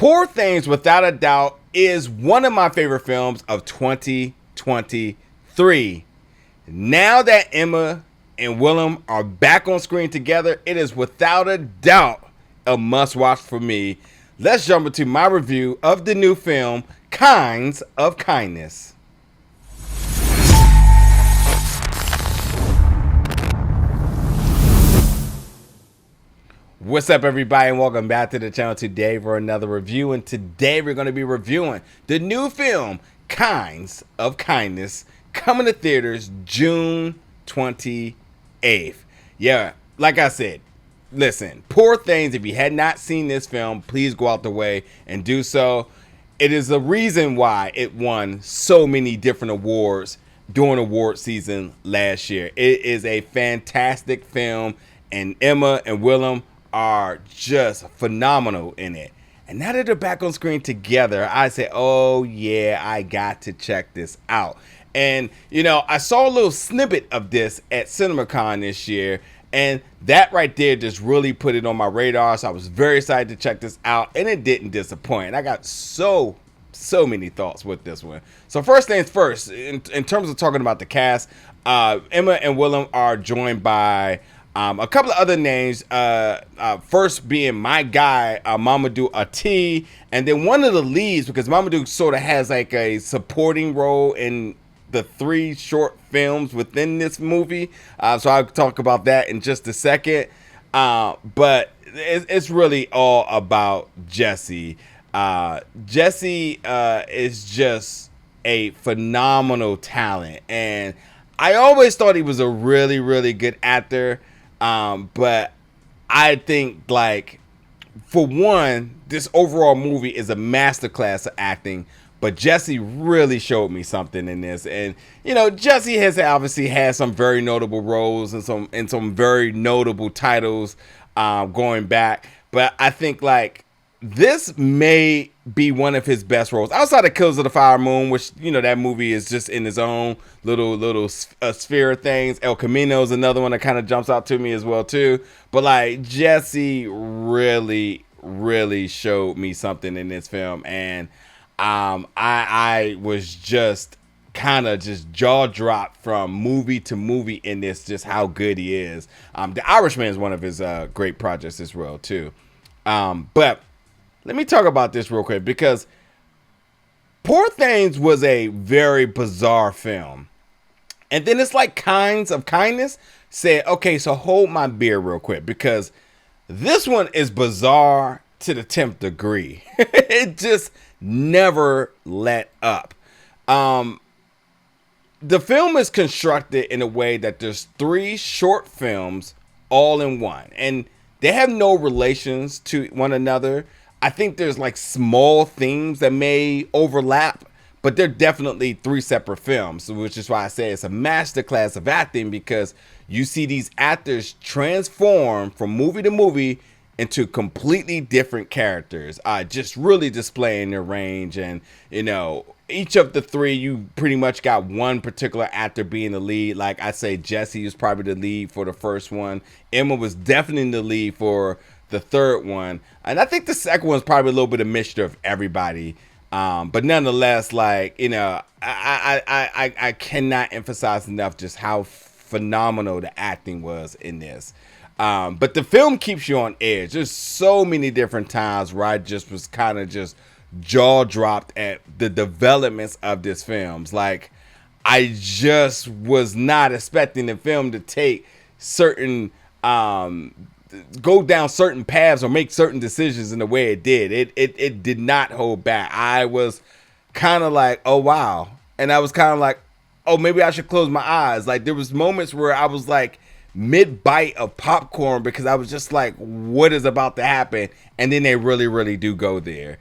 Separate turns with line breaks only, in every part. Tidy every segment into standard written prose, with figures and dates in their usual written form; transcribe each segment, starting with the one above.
Poor Things, without a doubt, is one of my favorite films of 2023. Now that Emma and Willem are back on screen together, it is without a doubt a must-watch for me. Let's jump into my review of the new film, Kinds of Kindness. What's up, everybody, and welcome back to the channel today for another review. And today we're going to be reviewing the new film, Kinds of Kindness, coming to theaters June 28th. Yeah, like I said, listen, Poor Things, if you had not seen this film, please go out the way and do so. It is the reason why it won so many different awards during award season last year. It is a fantastic film, and Emma and Willem are just phenomenal in it. And now that they're back on screen together, I say, oh yeah, I got to check this out. And you know, I saw a little snippet of this at CinemaCon this year, and that right there just really put it on my radar. So I was very excited to check this out, and it didn't disappoint. I got so many thoughts with this one. So first things first, in terms of talking about the cast, Emma and Willem are joined by a couple of other names, first being my guy, Mamadou Ati, and then one of the leads, because Mamadou sort of has like a supporting role in the 3 short films within this movie. So I'll talk about that in just a second. But it's really all about Jesse. Jesse is just a phenomenal talent, and I always thought he was a really good actor. But I think, like, for one, this overall movie is a masterclass of acting, but Jesse really showed me something in this. And, you know, Jesse has obviously had some very notable roles and some very notable titles, going back. But I think, like, this may be one of his best roles outside of Killers of the Flower Moon, which, you know, that movie is just in its own little sphere of things. El Camino is another one that kind of jumps out to me as well too. But like, Jesse really showed me something in this film, and I was just kind of just jaw dropped from movie to movie in this, just how good he is. The Irishman is one of his great projects as well too. But let me talk about this real quick, because Poor Things was a very bizarre film. And then it's like Kinds of Kindness said, okay, so hold my beer real quick, because this one is bizarre to the 10th degree. It just never let up. The film is constructed in a way that there's 3 short films all in one, and they have no relations to one another. I think there's like small things that may overlap, but they're definitely 3 separate films, which is why I say it's a masterclass of acting, because you see these actors transform from movie to movie into completely different characters, just really displaying their range. And, you know, each of the 3, you pretty much got one particular actor being the lead. Like I say, Jesse was probably the lead for the first one. Emma was definitely the lead for the third one, and I think the second one's probably a little bit of mixture of everybody. But nonetheless, like, you know, I cannot emphasize enough just how phenomenal the acting was in this. But the film keeps you on edge. There's so many different times where I just was kind of just jaw dropped at the developments of this film. Like, I just was not expecting the film to take certain go down certain paths or make certain decisions in the way it did. It did not hold back. I was kind of like, oh wow, and I was kind of like, oh, maybe I should close my eyes. Like, there was moments where I was like mid bite of popcorn, because I was just like, what is about to happen? And then they really do go there.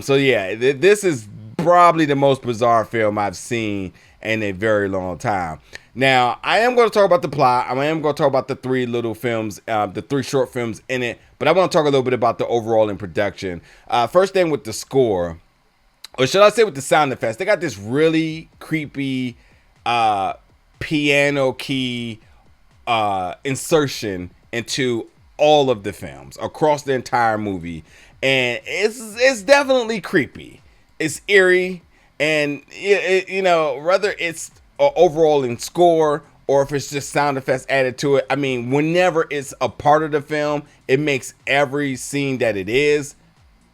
So yeah, this is probably the most bizarre film I've seen in a very long time. Now, I am going to talk about the plot. I am going to talk about the 3 little films, the 3 short films in it. But I want to talk a little bit about the overall in production. First thing with the score, or should I say with the sound effects, they got this really creepy piano key insertion into all of the films across the entire movie. and it's definitely creepy. It's eerie, and whether it's overall in score or if it's just sound effects added to it. I mean, whenever it's a part of the film, it makes every scene that it is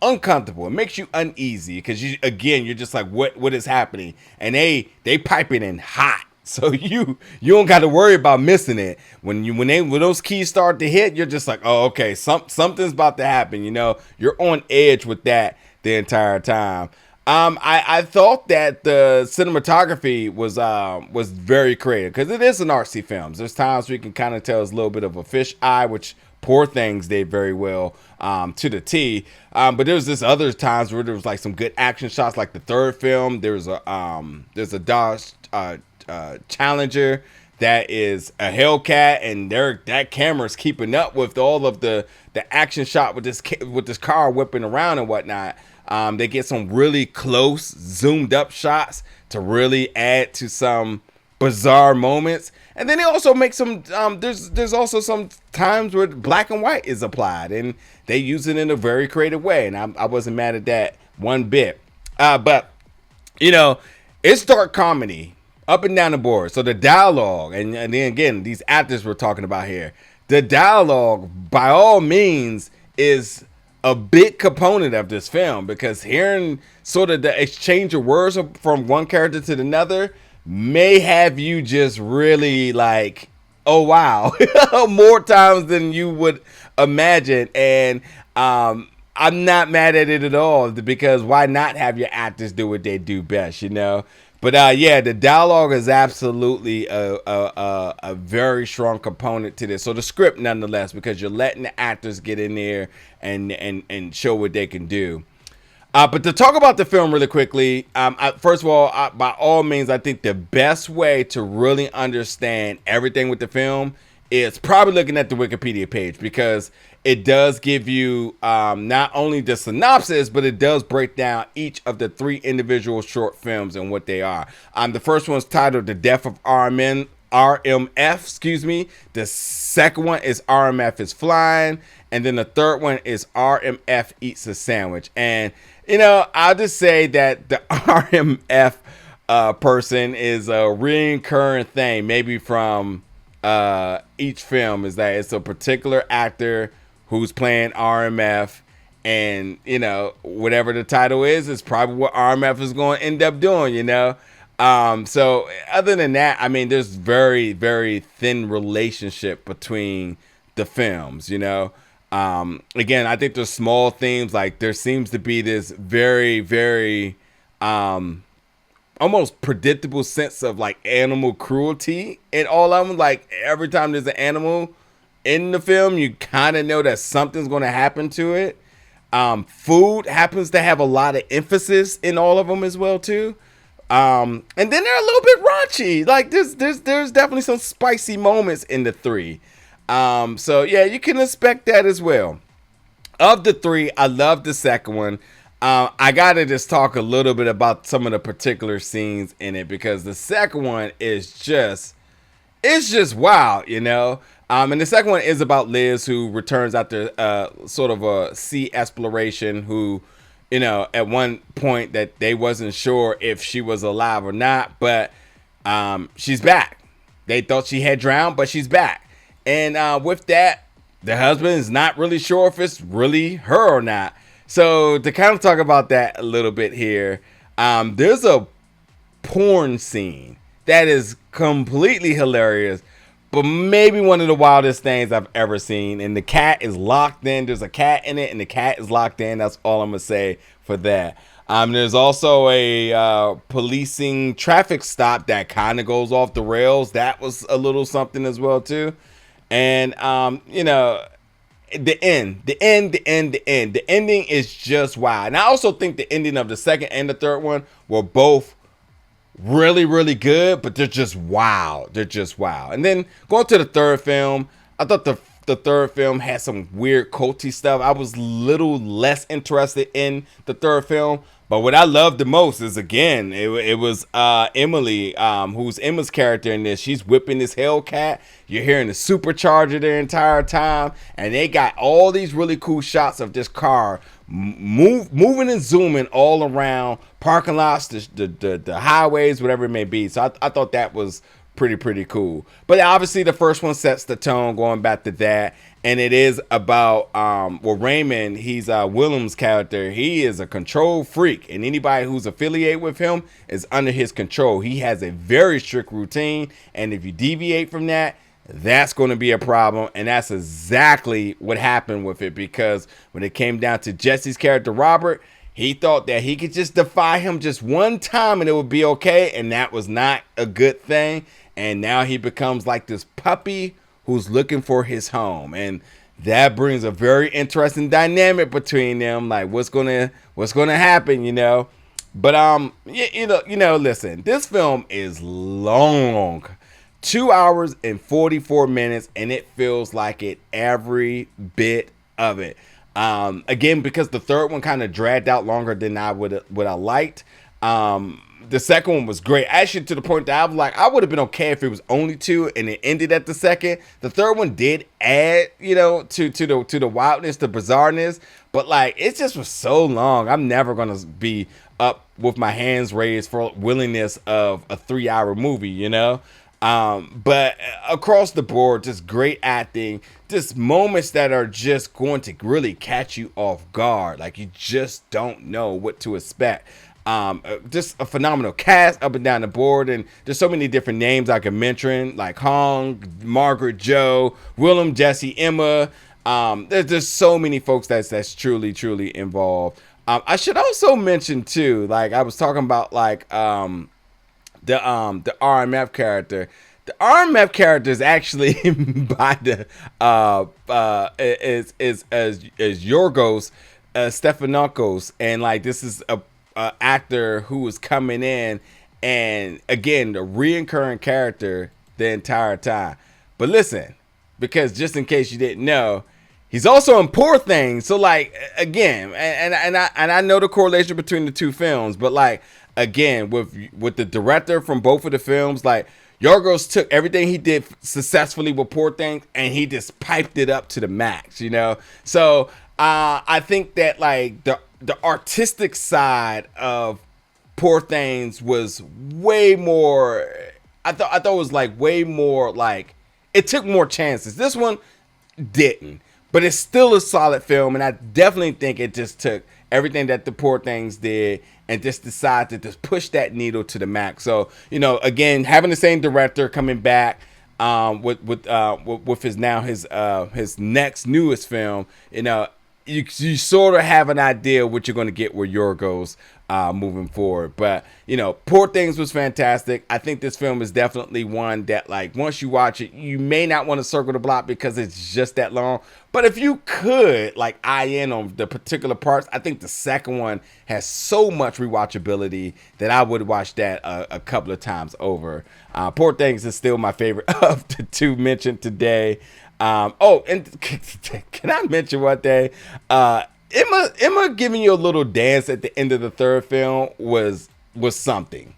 uncomfortable. It makes you uneasy because you're just like, what is happening? And they pipe it in hot. So you don't got to worry about missing it. When those keys start to hit, you're just like, oh, okay, something's about to happen. You're on edge with that the entire time. I thought that the cinematography was very creative because it is an artsy film. There's times we can kind of tell it's a little bit of a fish eye, which Poor Things did very well to the T. But there's this other times where there was like some good action shots, like the third film. There's a Dodge Challenger that is a Hellcat, and that camera's keeping up with all of the action shot with this car whipping around and whatnot. They get some really close zoomed up shots to really add to some bizarre moments. And then they also make some there's also some times where black and white is applied, and they use it in a very creative way, and I wasn't mad at that one bit. But it's dark comedy up and down the board. So the dialogue, and then again, these actors we're talking about here, the dialogue by all means is a big component of this film, because hearing sort of the exchange of words from one character to another may have you just really like, oh wow, more times than you would imagine. And I'm not mad at it at all, because why not have your actors do what they do best, But the dialogue is absolutely a very strong component to this. So the script, nonetheless, because you're letting the actors get in there and show what they can do. But to talk about the film really quickly, first of all, by all means, I think the best way to really understand everything with the film is probably looking at the Wikipedia page, because it does give you not only the synopsis, but it does break down each of the 3 individual short films and what they are. The first one's titled The Death of RMF, The second one is RMF is Flying. And then the third one is RMF Eats a Sandwich. And, I'll just say that the RMF person is a recurring thing, maybe from each film, is that it's a particular actor who's playing RMF, and whatever the title is probably what RMF is going to end up doing. So other than that, I mean, there's very, very thin relationship between the films. Again, I think there's small themes, like there seems to be this very, very almost predictable sense of like animal cruelty in all of them. Like every time there's an animal in the film, you kind of know that something's going to happen to it. Food happens to have a lot of emphasis in all of them as well too. And then they're a little bit raunchy. Like there's definitely some spicy moments in the 3. So yeah, you can expect that as well. Of the 3, I love the second one. I gotta just talk a little bit about some of the particular scenes in it, because the second one is just wild, and the second one is about Liz, who returns after sort of a sea exploration, who, at one point that they wasn't sure if she was alive or not, but she's back. They thought she had drowned, but she's back. And with that, the husband is not really sure if it's really her or not. So to kind of talk about that a little bit here, there's a porn scene that is completely hilarious, but maybe one of the wildest things I've ever seen. And the cat is locked in. There's a cat in it, and the cat is locked in. That's all I'm going to say for that. There's also a policing traffic stop that kind of goes off the rails. That was a little something as well, too. And, the ending is just wild. And I also think the ending of the second and the third one were both really, really good, but they're just wild. And then going to the third film, I thought the third film had some weird culty stuff. I was a little less interested in the third film, but what I loved the most is, again, it was Emily, who's Emma's character in this. She's whipping this Hellcat. You're hearing the supercharger the entire time, and they got all these really cool shots of this car moving and zooming all around parking lots, the highways, whatever it may be. So I thought that was pretty cool. But obviously the first one sets the tone, going back to that. And it is about Raymond, he's Willem's character. He is a control freak, and anybody who's affiliated with him is under his control. He has a very strict routine, and if you deviate from that, that's going to be a problem. And that's exactly what happened with it, because when it came down to Jesse's character Robert, he thought that he could just defy him just one time and it would be okay, and that was not a good thing. And now he becomes like this puppy who's looking for his home, and that brings a very interesting dynamic between them. Like what's gonna happen, you know? But listen, this film is long, 2 hours and 44 minutes, and it feels like it every bit of it. Again, because the third one kind of dragged out longer than I would I liked. The second one was great, actually, to the point that I was like, I would have been okay if it was only two and it ended at the second. The third one did add, to the wildness, the bizarreness, but like it just was so long. I'm never gonna be up with my hands raised for willingness of a 3-hour movie, But across the board, just great acting, just moments that are just going to really catch you off guard. Like you just don't know what to expect. Just a phenomenal cast up and down the board, and there's so many different names I could mention, like Hong, Margaret, Joe, Willem, Jesse, Emma. There's so many folks that's truly involved. I should also mention too, like I was talking about, like the RMF character. The RMF character is actually by the is Yorgos Stephanopoulos, and like this is a actor who was coming in, and again the reoccurring character the entire time. But listen, because just in case you didn't know, he's also in Poor Things. So like again, and I know the correlation between the two films, but like again with the director from both of the films, like Yorgos took everything he did successfully with Poor Things and he just piped it up to the max, So I think that like the artistic side of Poor Things was way more. I thought it was like way more, like it took more chances. This one didn't, but it's still a solid film, and I definitely think it just took everything that the Poor Things did and just decided to just push that needle to the max. So again, having the same director coming back with his next newest film, you sort of have an idea what you're going to get with Yorgos moving forward. But, Poor Things was fantastic. I think this film is definitely one that, like, once you watch it, you may not want to circle the block because it's just that long. But if you could, like, eye in on the particular parts, I think the second one has so much rewatchability that I would watch that a couple of times over. Poor Things is still my favorite of the two mentioned today. And can I mention one thing? Emma giving you a little dance at the end of the third film was something.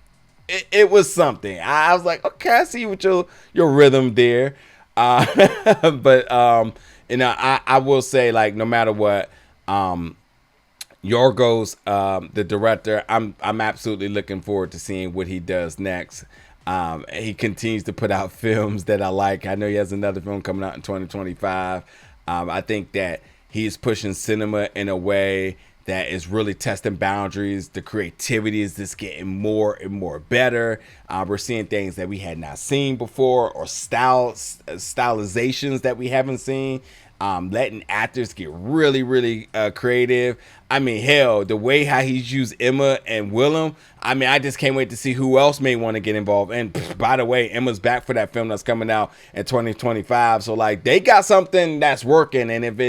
It was something. I was like, okay, I see with your rhythm there. But I will say, like, no matter what, Yorgos, the director, I'm absolutely looking forward to seeing what he does next. He continues to put out films that I like. I know he has another film coming out in 2025. I think that he's pushing cinema in a way that is really testing boundaries. The creativity is just getting more and more better. We're seeing things that we had not seen before, or stylizations that we haven't seen. Letting actors get really creative. I mean, hell, the way how he's used Emma and Willem, I mean, I just can't wait to see who else may want to get involved. And by the way, Emma's back for that film that's coming out in 2025. So like, they got something that's working, and if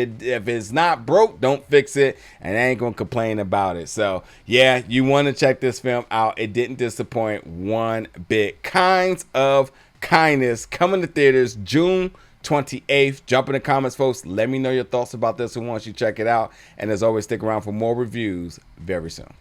it's not broke, don't fix it, and I ain't gonna complain about it. So yeah, you want to check this film out. It didn't disappoint one bit. Kinds of Kindness, coming to theaters June 28th. Jump in the comments, folks. Let me know your thoughts about this one once you check it out. And as always, stick around for more reviews very soon.